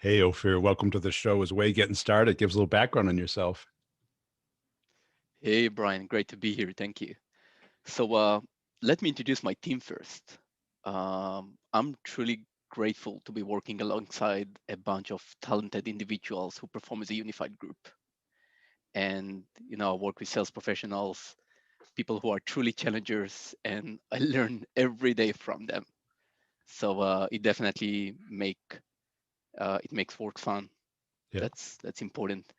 Hey, Ophir, welcome to the show. As way getting started, gives a little background on yourself. Hey, Brian, great to be here. Thank you. So, let me introduce my team first. I'm truly grateful to be working alongside a bunch of talented individuals who perform as a unified group. And, I work with sales professionals, people who are truly challengers, and I learn every day from them. So, it definitely it makes work fun. Yeah. That's important.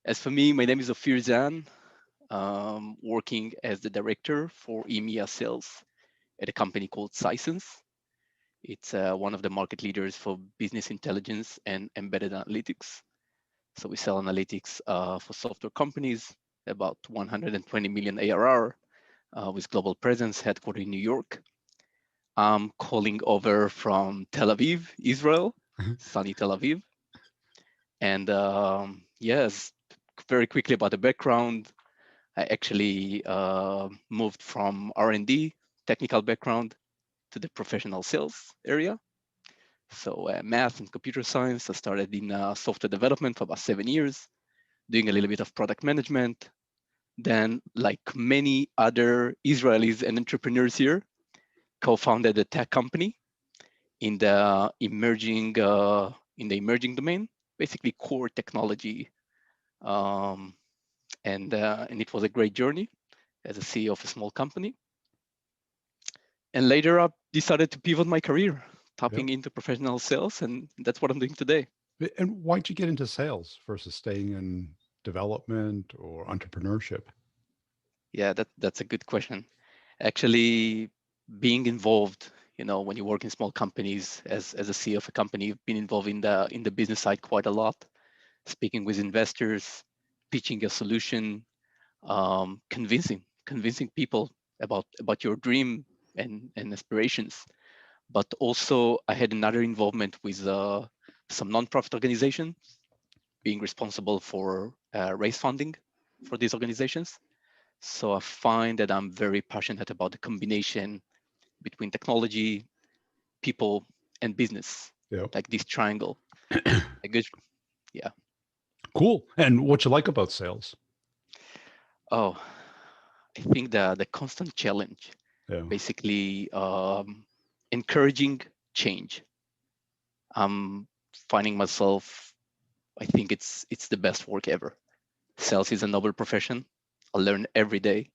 As for me, my name is Ophir Zan, working as the director for EMEA sales at a company called Sisense. It's one of the market leaders for business intelligence and embedded analytics. So we sell analytics for software companies, about 120 million ARR, with global presence, headquartered in New York. I'm calling over from Tel Aviv, Israel, sunny Tel Aviv. And yes, very quickly about the background. I actually moved from R&D, technical background, to the professional sales area. So math and computer science. I started in software development for about 7 years, doing a little bit of product management. Then, like many other Israelis and entrepreneurs here, co-founded a tech company in the emerging domain, basically core technology, um, and it was a great journey as a CEO of a small company. And later, I decided to pivot my career, Yeah. tapping into professional sales, and that's what I'm doing today. And why'd you get into sales versus staying in development or entrepreneurship? Yeah, that's a good question. Actually, being involved, when you work in small companies as a CEO of a company, you've been involved in the business side quite a lot, speaking with investors, pitching a solution, convincing people about your dream and aspirations. But also, I had another involvement with some nonprofit organizations, being responsible for raise funding for these organizations. So I find that I'm very passionate about the combination between technology, people, and business, Yeah. like this triangle. A good, yeah. Cool. And what you like about sales? Oh, I think the constant challenge, Yeah. basically encouraging change. I'm finding myself. I think it's the best work ever. Sales is a noble profession. I learn every day.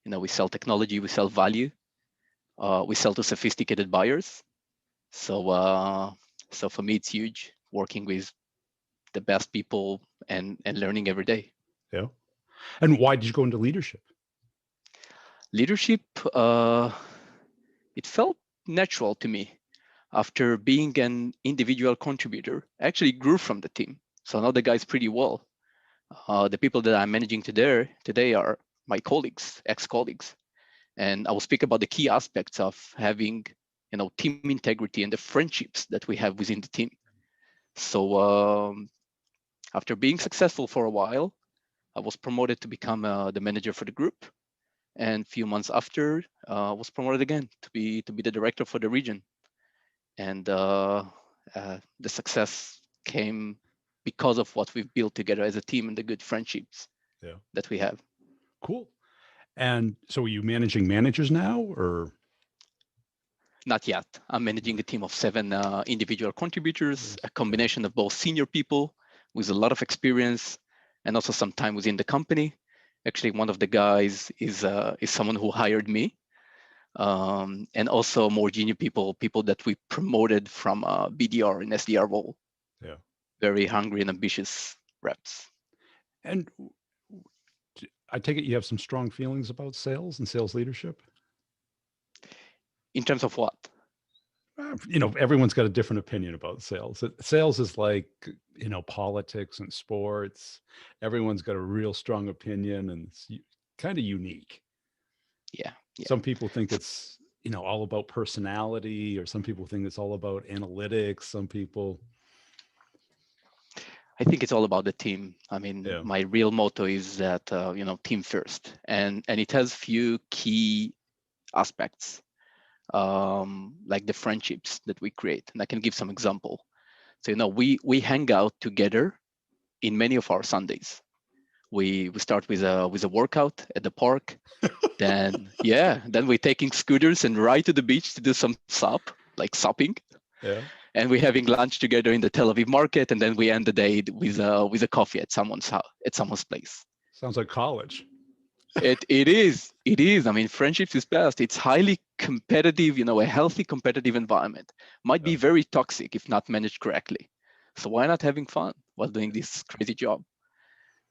We sell technology, we sell value, we sell to sophisticated buyers. So, so for me, it's huge working with the best people and learning every day. Yeah. And why did you go into leadership? Leadership, uh, it felt natural to me after being an individual contributor. I actually grew from the team, so I know the guys pretty well. The people that I'm managing today are my colleagues, ex-colleagues, and I will speak about the key aspects of having, team integrity and the friendships that we have within the team. So after being successful for a while, I was promoted to become the manager for the group, and a few months after, was promoted again to be the director for the region. And the success came because of what we've built together as a team and the good friendships Yeah. that we have. Cool. And so are you managing managers now or? Not yet. I'm managing a team of 7 individual contributors, a combination of both senior people with a lot of experience and also some time within the company. Actually, one of the guys is someone who hired me, and also more junior people that we promoted from BDR and SDR role. Yeah. Very hungry and ambitious reps. And I take it you have some strong feelings about sales and sales leadership? In terms of what? Everyone's got a different opinion about sales. Sales is like, politics and sports. Everyone's got a real strong opinion and it's kind of unique. Yeah, yeah. Some people think it's, all about personality, or some people think it's all about analytics. Some people, I think it's all about the team. I mean, yeah, my real motto is that team first, and it has few key aspects, like the friendships that we create. And I can give some example. So we hang out together in many of our Sundays. We start with a workout at the park. Then we're taking scooters and ride to the beach to do some like supping, Yeah. and we're having lunch together in the Tel Aviv market, and then we end the day with a coffee at someone's house, at someone's place. Sounds like college. It is. I mean, friendships is best. It's highly competitive. A healthy competitive environment might Yeah. be very toxic if not managed correctly. So why not having fun while doing this crazy job?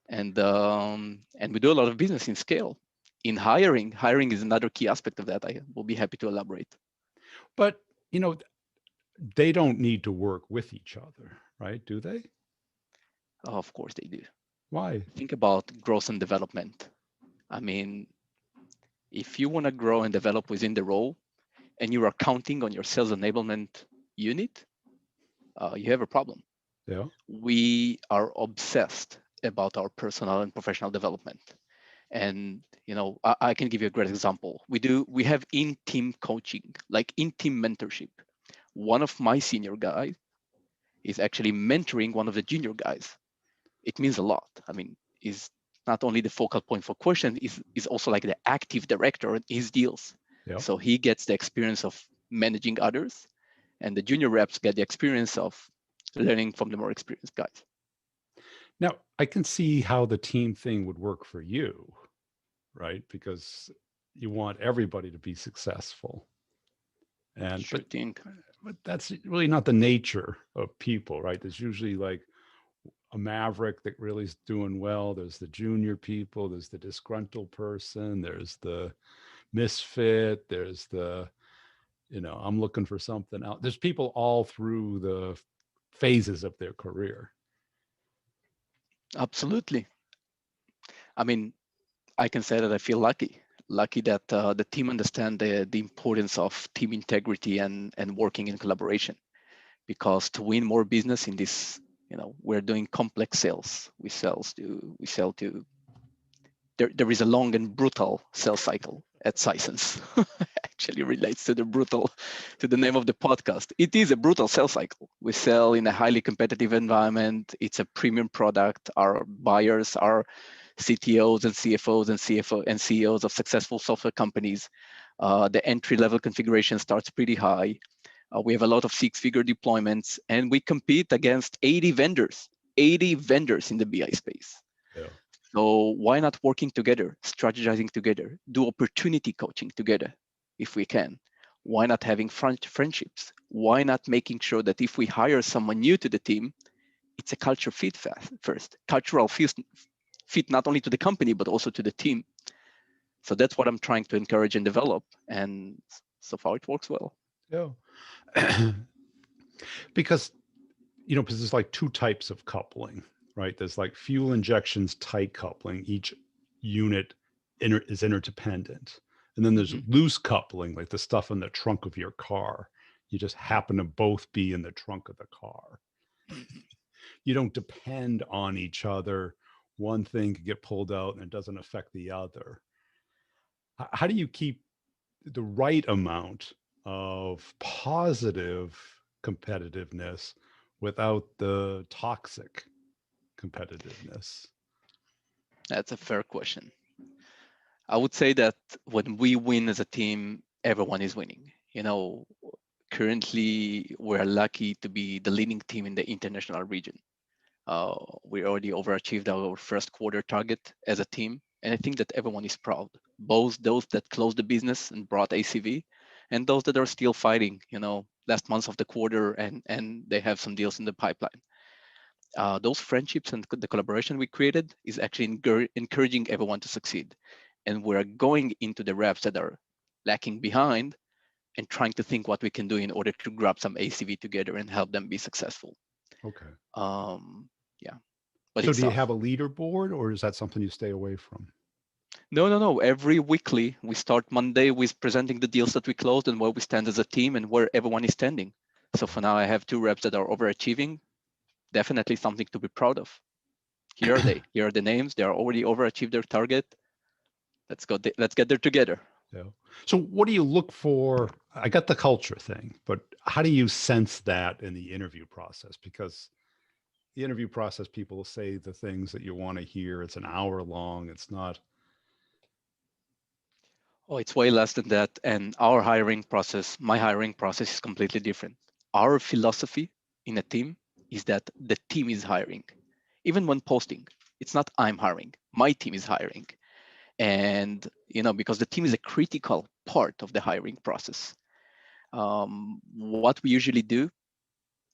And we do a lot of business in scale. In hiring is another key aspect of that. I will be happy to elaborate. But, you know, they don't need to work with each other, right? Do they? Of course they do. Why? Think about growth and development. I mean, if you want to grow and develop within the role and you are counting on your sales enablement unit, you have a problem. Yeah. We are obsessed about our personal and professional development. And I can give you a great example. We have in-team coaching, like in-team mentorship. One of my senior guys is actually mentoring one of the junior guys. It means a lot. I mean, is not only the focal point for questions, is also like the active director in his deals. Yeah. So he gets the experience of managing others, and the junior reps get the experience of learning from the more experienced guys. Now, I can see how the team thing would work for you, right? Because you want everybody to be successful. And Sure thing. but that's really not the nature of people, right? There's usually like a maverick that really is doing well. There's the junior people, there's the disgruntled person, there's the misfit, there's the, I'm looking for something out. There's people all through the phases of their career. Absolutely. I mean, I can say that I feel lucky that the team understand the importance of team integrity and working in collaboration. Because to win more business in this, we're doing complex sales. We sell to. There is a long and brutal sales cycle at Sysons. Actually relates to the name of the podcast. It is a brutal sales cycle. We sell in a highly competitive environment. It's a premium product. Our buyers are CTOs and CFOs and CFO and CEOs of successful software companies. The entry level configuration starts pretty high. We have a lot of six-figure deployments, and we compete against 80 vendors in the BI space. Yeah. So why not working together, strategizing together, do opportunity coaching together if we can? Why not having friendships? Why not making sure that if we hire someone new to the team, it's a culture fit first, cultural fit not only to the company, but also to the team. So that's what I'm trying to encourage and develop. And so far it works well. Yeah. Because, because there's like two types of coupling, right? There's like fuel injections tight coupling. Each unit is interdependent. And then there's Mhm. loose coupling, like the stuff in the trunk of your car. You just happen to both be in the trunk of the car. You don't depend on each other. One thing could get pulled out and it doesn't affect the other. How do you keep the right amount of positive competitiveness without the toxic competitiveness? That's a fair question. I would say that when we win as a team, everyone is winning. Currently we're lucky to be the leading team in the international region. We already overachieved our first quarter target as a team, and I think that everyone is proud. Both those that closed the business and brought ACV, and those that are still fighting. Last months of the quarter, and they have some deals in the pipeline. Those friendships and the collaboration we created is actually encouraging everyone to succeed. And we're going into the reps that are lacking behind and trying to think what we can do in order to grab some ACV together and help them be successful. Okay. Yeah, but So it's do you have tough. a leaderboard or is that something you stay away from? No. Every weekly, we start Monday with presenting the deals that we closed and where we stand as a team and where everyone is standing. So for now, I have two reps that are overachieving. Definitely something to be proud of. Here are they. Here are the names. They are already overachieved their target. Let's go. Let's get there together. Yeah. So what do you look for? I got the culture thing, but how do you sense that in the interview process? Because the interview process, people will say the things that you want to hear. It's an hour long. It's not. Oh, it's way less than that. And our hiring process, my hiring process is completely different. Our philosophy in a team is that the team is hiring. Even when posting, it's not I'm hiring, my team is hiring. And, because the team is a critical part of the hiring process. What we usually do,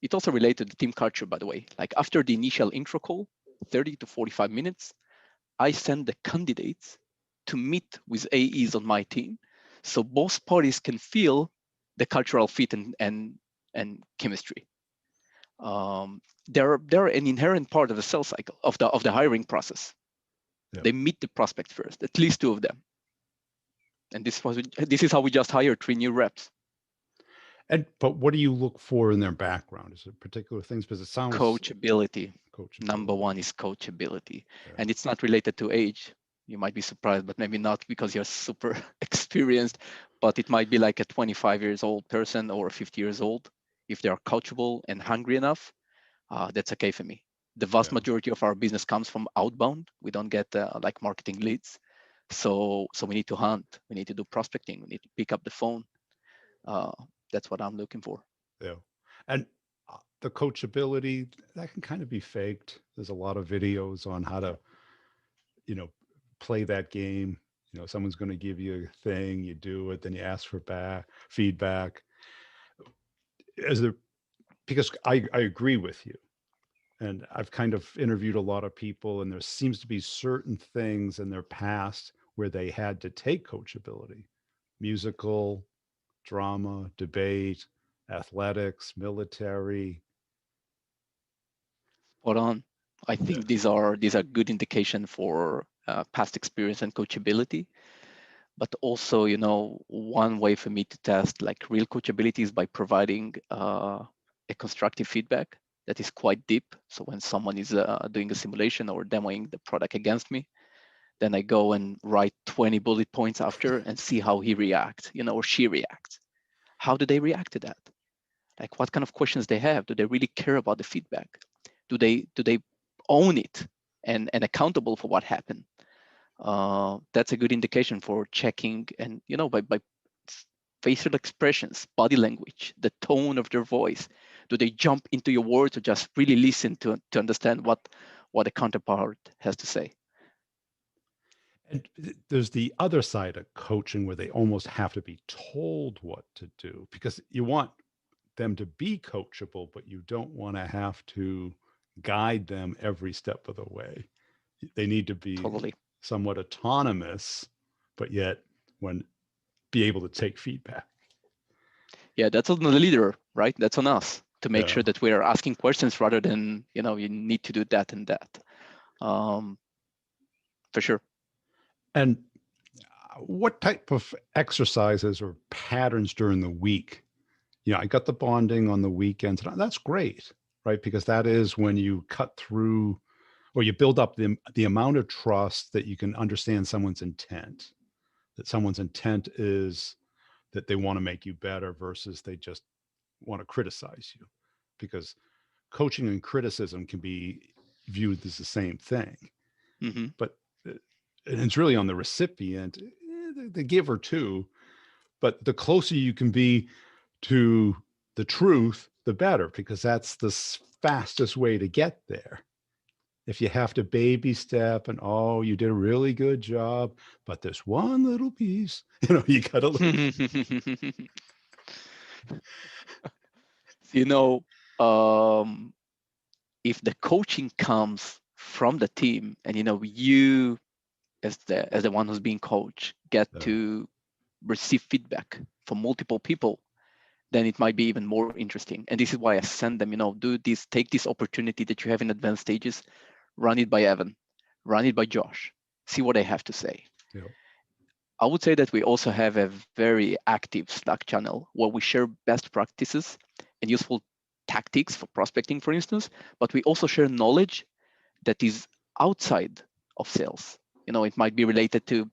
it also related to team culture, by the way. Like after the initial intro call, 30 to 45 minutes, I send the candidates to meet with AEs on my team, so both parties can feel the cultural fit and chemistry. They're an inherent part of the sales cycle of the hiring process. Yeah. They meet the prospect first, at least two of them, and this is how we just hired 3 new reps. And but what do you look for in their background? Is it particular things? Because it sounds Coachability. Number coachability. one is coachability, Yeah. and it's not related to age. You might be surprised, but maybe not because you're super experienced, but it might be like a 25 years old person or 50 years old. If they are coachable and hungry enough, that's okay for me. The vast Yeah. majority of our business comes from outbound. We don't get like marketing leads. So we need to hunt, we need to do prospecting, we need to pick up the phone. Uh, that's what I'm looking for. Yeah. And the coachability, that can kind of be faked. There's a lot of videos on how to, you know, play that game. Someone's going to give you a thing, you do it, then you ask for back feedback. As there, because I agree with you. And I've kind of interviewed a lot of people, and there seems to be certain things in their past where they had to take coachability, musical, drama, debate, athletics, military. Spot on. I Yeah. think these are good indication for past experience and coachability. But also, one way for me to test like real coachability is by providing a constructive feedback that is quite deep. So when someone is doing a simulation or demoing the product against me, then I go and write 20 bullet points after and see how he reacts, or she reacts. How do they react to that? Like what kind of questions they have? Do they really care about the feedback? Do they own it and accountable for what happened? That's a good indication for checking and by facial expressions, body language, the tone of their voice. Do they jump into your words or just really listen to understand what a counterpart has to say? And there's the other side of coaching where they almost have to be told what to do because you want them to be coachable, but you don't want to have to guide them every step of the way. They need to be Totally. somewhat autonomous, but yet when be able to take feedback. Yeah, that's on the leader, right? That's on us to make Yeah. sure that we are asking questions rather than you need to do that and that. Um, for sure. And what type of exercises or patterns during the week? I got the bonding on the weekends. And that's great, right? Because that is when you cut through or you build up the amount of trust that you can understand someone's intent, that someone's intent is that they want to make you better versus they just want to criticize you. Because coaching and criticism can be viewed as the same thing, Hmm. but and it's really on the recipient, the giver too. But the closer you can be to the truth, the better, because that's the fastest way to get there. If you have to baby step and oh, you did a really good job, but there's one little piece, you got to. you know, um, if the coaching comes from the team, and you as the one who's being coached get to receive feedback from multiple people, then it might be even more interesting. And this is why I send them, take this opportunity that you have in advanced stages, run it by Evan, run it by Josh, see what they have to say. Yeah. I would say that we also have a very active Slack channel where we share best practices and useful tactics for prospecting, for instance, but we also share knowledge that is outside of sales. It might be related to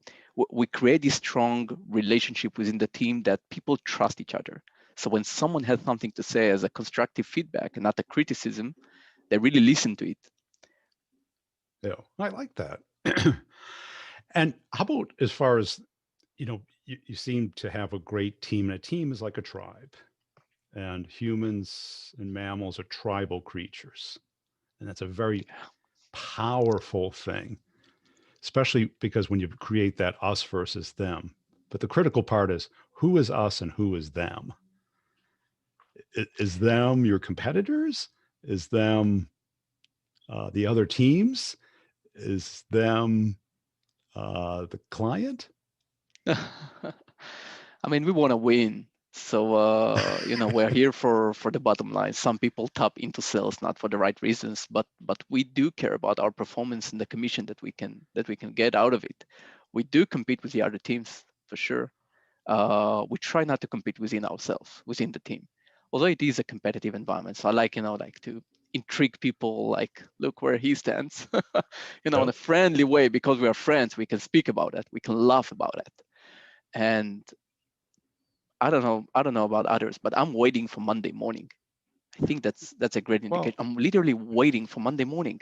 we create this strong relationship within the team that people trust each other. So when someone has something to say as a constructive feedback and not a criticism, they really listen to it. Yeah, I like that. And how about as far as, you seem to have a great team, and a team is like a tribe, and humans and mammals are tribal creatures. And that's a very powerful thing, especially because when you create that us versus them. But the critical part is, who is us and who is them? Is them your competitors? Is them the other teams? Is them the client? I mean, we want to win. So, we're here for the bottom line. Some people tap into sales not for the right reasons, but we do care about our performance and the commission that we can get out of it. We do compete with the other teams for sure. We try not to compete within ourselves, within the team, although it is a competitive environment. So I like, like to intrigue people, like, look where he stands, in Yep. a friendly way, because we are friends, we can speak about it, we can laugh about it. And I don't know about others, but I'm waiting for Monday morning. I think that's a great indication. Well, I'm literally waiting for Monday morning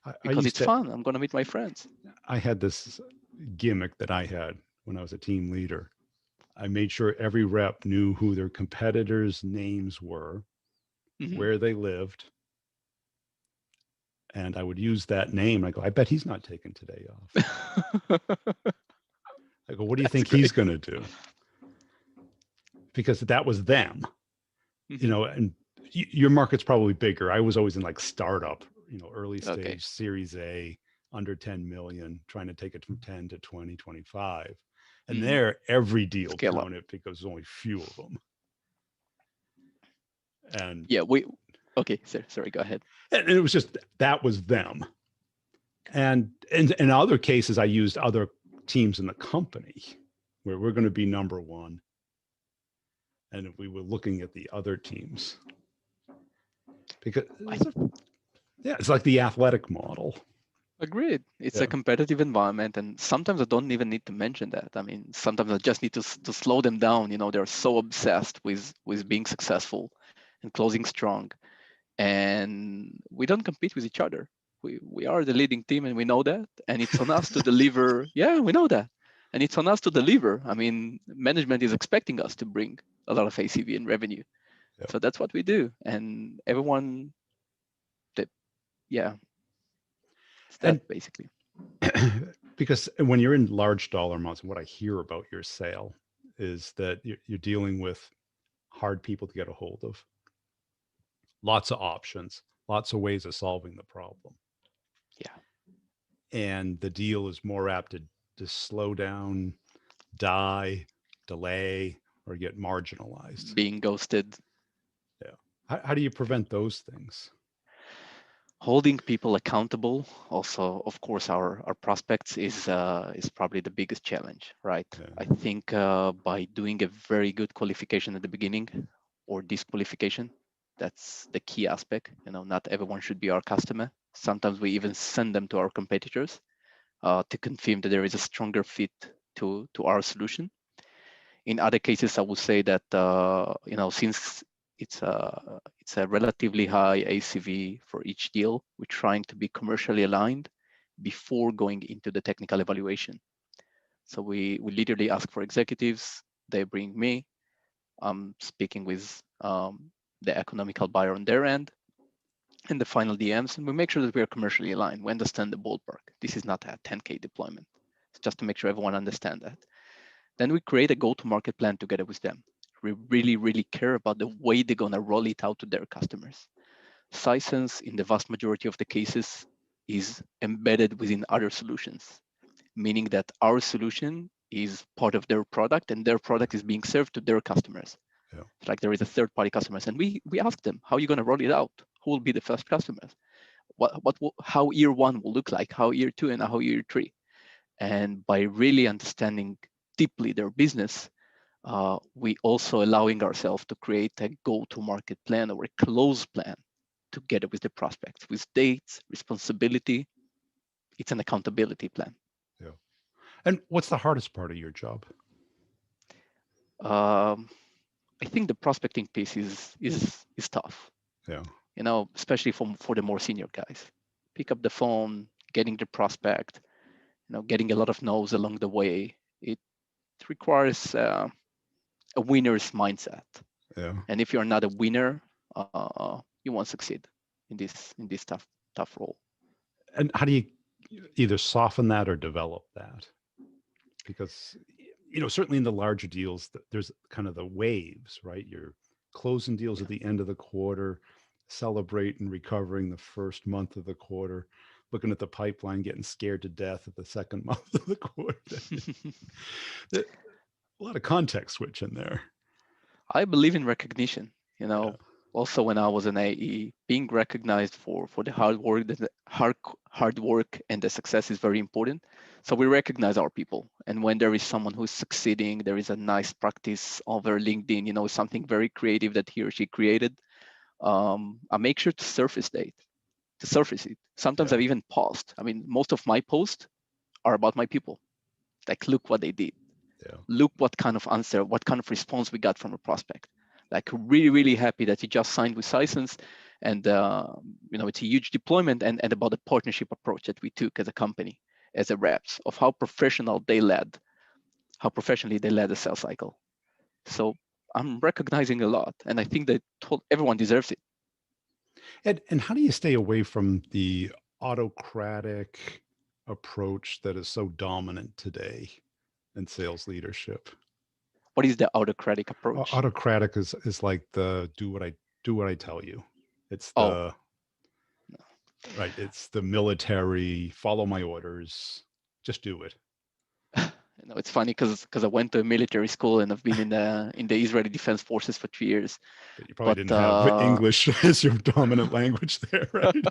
I because used it's to, fun. I'm gonna meet my friends. I had this gimmick that I had when I was a team leader. I made sure every rep knew who their competitors' names were, Mhm. where they lived, and I would use that name. I go, I bet he's not taking today off. I go, what do you That's think he's great. going to do? Because that was them, Mhm. and your market's probably bigger. I was always in like startup, early Okay. stage, Series A, under 10 million, trying to take it from 10 to 20, 25. And Mhm. there, every deal Scale up. counted because there's only few of them. And, Yeah. We. Okay. Sorry. Go ahead. and it was just, that was them. And in other cases, I used other teams in the company where we're going to be number one. And we were looking at the other teams because I yeah, it's like the athletic model. agreed. It's a Yeah. competitive environment, and sometimes I don't even need to mention that. I mean, sometimes I just need to slow them down. They're so obsessed with being successful and closing strong, and we don't compete with each other. We are the leading team, and we know that, and it's on us to deliver. Yeah, we know that, and it's on us to deliver. I mean, management is expecting us to bring a lot of ACV and revenue, Yeah. so that's what we do, and everyone that yeah, it's that And basically. because when you're in large dollar amounts, and what I hear about your sale is that you're dealing with hard people to get a hold of, lots of options, lots of ways of solving the problem. Yeah, And the deal is more apt to slow down, die, delay, or get marginalized. being ghosted. Yeah. How do you prevent those things? Holding people accountable, also, of course, our prospects is probably the biggest challenge, right? I Yeah. think by doing a very good qualification at the beginning or disqualification, that's the key aspect. Not everyone should be our customer. Sometimes we even send them to our competitors to confirm that there is a stronger fit to our solution. In other cases, I would say that since it's a relatively high ACV for each deal, we're trying to be commercially aligned before going into the technical evaluation. So we literally ask for executives. They bring me. I'm speaking with the economical buyer on their end and the final DMs, and we make sure that we are commercially aligned. We understand the ballpark. This is not a 10K deployment. It's just to make sure everyone understands that. Then we create a go-to-market plan together with them. We really, really care about the way they're gonna roll it out to their customers. Sisense, in the vast majority of the cases, is embedded within other solutions, meaning that our solution is part of their product and their product is being served to their customers. Yeah. It's like there is a third-party customers, and we ask them, how are you gonna roll it out? Who will be the first customers? How year one will look like, how year two, and how year three. And by really understanding deeply their business, we also allowing ourselves to create a go-to-market plan or a close plan together with the prospects, with dates, responsibility. It's an accountability plan. Yeah. And what's the hardest part of your job? Um, I think the prospecting piece is tough. Yeah. Especially for the more senior guys. Pick up the phone, getting the prospect, getting a lot of no's along the way. It requires a winner's mindset. Yeah. And if you're not a winner, you won't succeed in this tough role. And how do you either soften that or develop that? Because certainly in the larger deals, there's kind of the waves, right? You're closing deals at Yeah. the end of the quarter, celebrating recovering the first month of the quarter, looking at the pipeline, getting scared to death at the second month of the quarter. A lot of context switch in there. I believe in recognition. You Yeah. know, Also when I was an AE, being recognized for the hard work, the hard work and the success is very important. So we recognize our people, and when there is someone who's succeeding, there is a nice practice over LinkedIn. Something very creative that he or she created. I make sure to surface it. Sometimes Yeah. I've even paused. I mean, most of my posts are about my people. Like, look what they did. Yeah. Look what kind of answer, what kind of response we got from a prospect. Like, really, really happy that he just signed with Sysons, and it's a huge deployment, and about the partnership approach that we took as a company, as a reps, of how professionally they led the sales cycle. So I'm recognizing a lot, and I think that everyone deserves it. And how do you stay away from the autocratic approach that is so dominant today in sales leadership? What is the autocratic approach? Autocratic is like the do what I tell you. It's Oh, the right. It's the military. Follow my orders. Just do it. it's funny because I went to a military school and I've been in the Israeli Defense Forces for 3 years. But you probably But didn't have English as your dominant language there, right?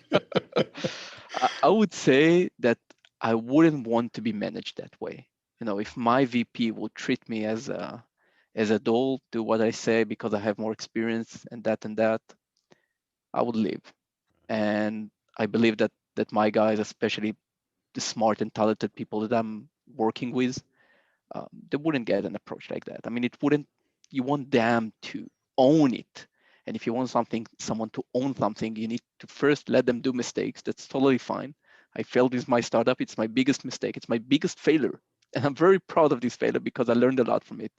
I would say that I wouldn't want to be managed that way. If my VP would treat me as a doll, do what I say because I have more experience and that, I would leave. And I believe that my guys, especially the smart and talented people that I'm working with, they wouldn't get an approach like that. I mean, it wouldn't. You want them to own it, and if you want someone to own something, you need to first let them do mistakes. That's totally fine. I failed with my startup. It's my biggest mistake. It's my biggest failure, and I'm very proud of this failure because I learned a lot from it.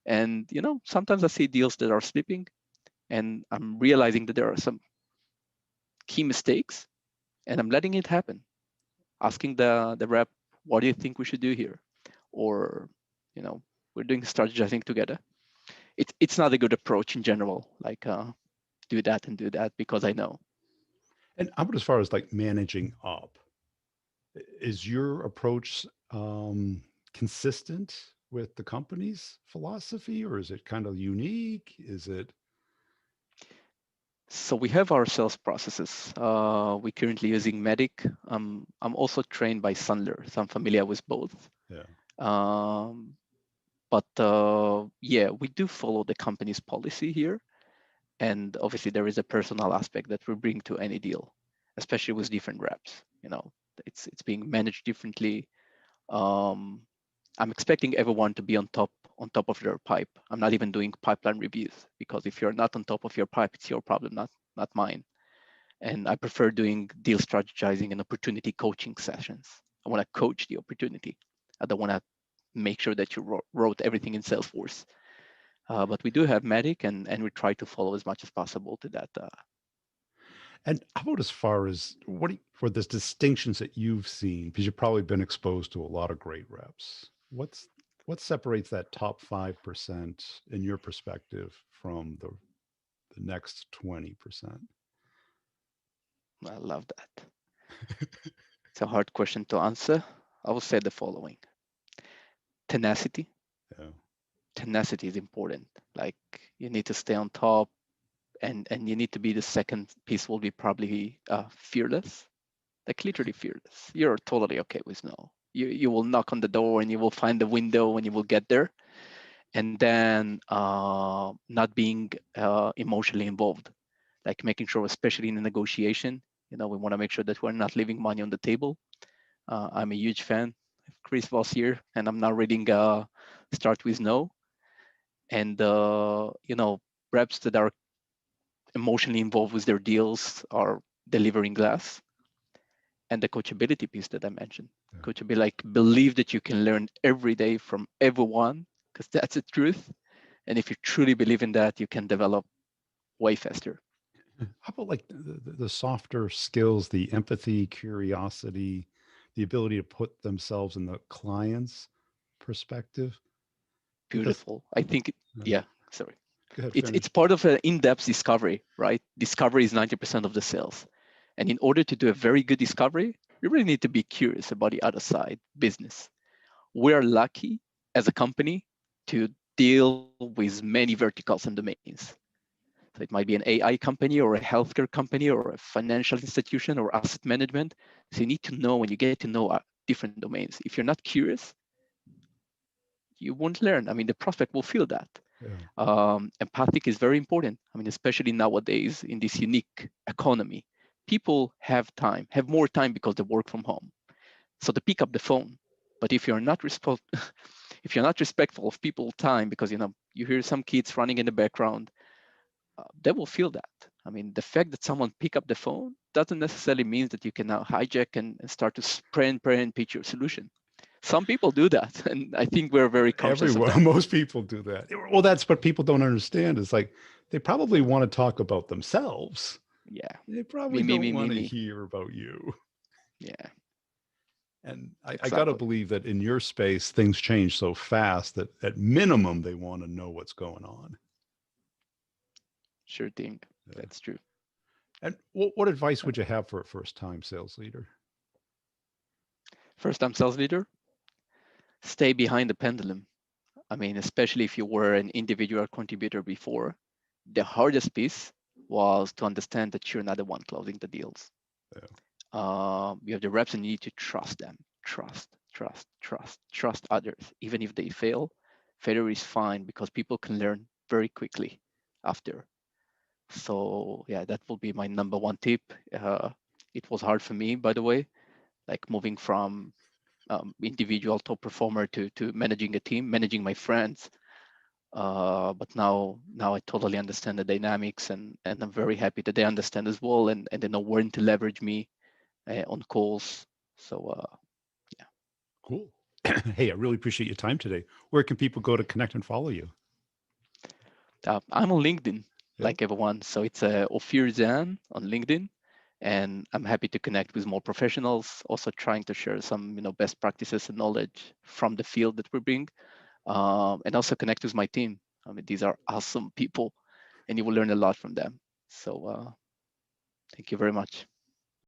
And sometimes I see deals that are slipping, and I'm realizing that there are some key mistakes, and I'm letting it happen. Asking the rep, what do you think we should do here? Or, you know, we're doing strategizing together. It's not a good approach in general. Like, do that because I know. And how about as far as like managing up? Is your approach consistent with the company's philosophy, or is it kind of unique? Is it? So we have our sales processes. We're currently using Medic. I'm also trained by Sandler, so I'm familiar with both. Yeah. Um, but yeah, we do follow the company's policy here. And obviously, there is a personal aspect that we bring to any deal, especially with different reps. It's being managed differently. Um, I'm expecting everyone to be on top of their pipe. I'm not even doing pipeline reviews because if you're not on top of your pipe, it's your problem, not mine. And I prefer doing deal strategizing and opportunity coaching sessions. I want to coach the opportunity. I don't want to make sure that you wrote everything in Salesforce. But we do have Medic, and we try to follow as much as possible to that. And how about as far as for the distinctions that you've seen, because you've probably been exposed to a lot of great reps. What separates that top 5% in your perspective from the next 20%? I love that. It's a hard question to answer. I will say the following: tenacity. Yeah. Tenacity is important. Like, you need to stay on top, and you need to be the second piece. Will be probably fearless, like literally fearless. You're totally okay with no. You will knock on the door and you will find the window and you will get there. And then not being emotionally involved, like making sure, especially in a negotiation, we want to make sure that we're not leaving money on the table. I'm a huge fan. Chris was here, and I'm now reading Start with No. And reps that are emotionally involved with their deals are delivering glass. And the coachability piece that I mentioned. Yeah. Coachability, like believe that you can learn every day from everyone, because that's the truth. And if you truly believe in that, you can develop way faster. How about like the softer skills, the empathy, curiosity, the ability to put themselves in the client's perspective? Because Beautiful. I think, uh, yeah, sorry. go ahead, It's finish. part of an in-depth discovery, right? Discovery is 90% of the sales. And in order to do a very good discovery, you really need to be curious about the other side, business. We are lucky as a company to deal with many verticals and domains. So it might be an AI company or a healthcare company or a financial institution or asset management. So you need to know when you get to know different domains. If you're not curious, you won't learn. I mean, the prospect will feel that. Yeah. Empathic is very important. I mean, especially nowadays in this unique economy, people have more time because they work from home. So they pick up the phone. But if you're not if you're not respectful of people's time, because you hear some kids running in the background, they will feel that. I mean, the fact that someone pick up the phone doesn't necessarily mean that you can now hijack and start to pray and pitch your solution. Some people do that, and I think we're very conscious of that. Everyone, most people do that. Well, that's what people don't understand. Is like they probably want to talk about themselves. Yeah, They me, probably me, don't me, me, want to me. hear about you. Yeah, And I got to exactly. believe that in your space, things change so fast that at minimum, they want to know what's going on. Sure thing. Yeah. That's true. And what advice would you have for a first time sales leader? First time sales leader, stay behind the pendulum. I mean, especially if you were an individual contributor before, the hardest piece was to understand that you're not the one closing the deals. Yeah. You have the reps and you need to trust them. Trust others. Even if they fail, failure is fine because people can learn very quickly after. So yeah, that will be my number one tip. It was hard for me, by the way, like moving from individual top performer to managing a team, managing my friends. But now I totally understand the dynamics, and I'm very happy that they understand as well, and they know when to leverage me on calls. So yeah, Cool. Hey, I really appreciate your time today. Where can people go to connect and follow you? I'm on LinkedIn Yeah. like everyone. So it's Ophir Zan on LinkedIn, and I'm happy to connect with more professionals. Also trying to share some best practices and knowledge from the field that we bring, and also connect with my team. I mean, these are awesome people, and you will learn a lot from them. So thank you very much.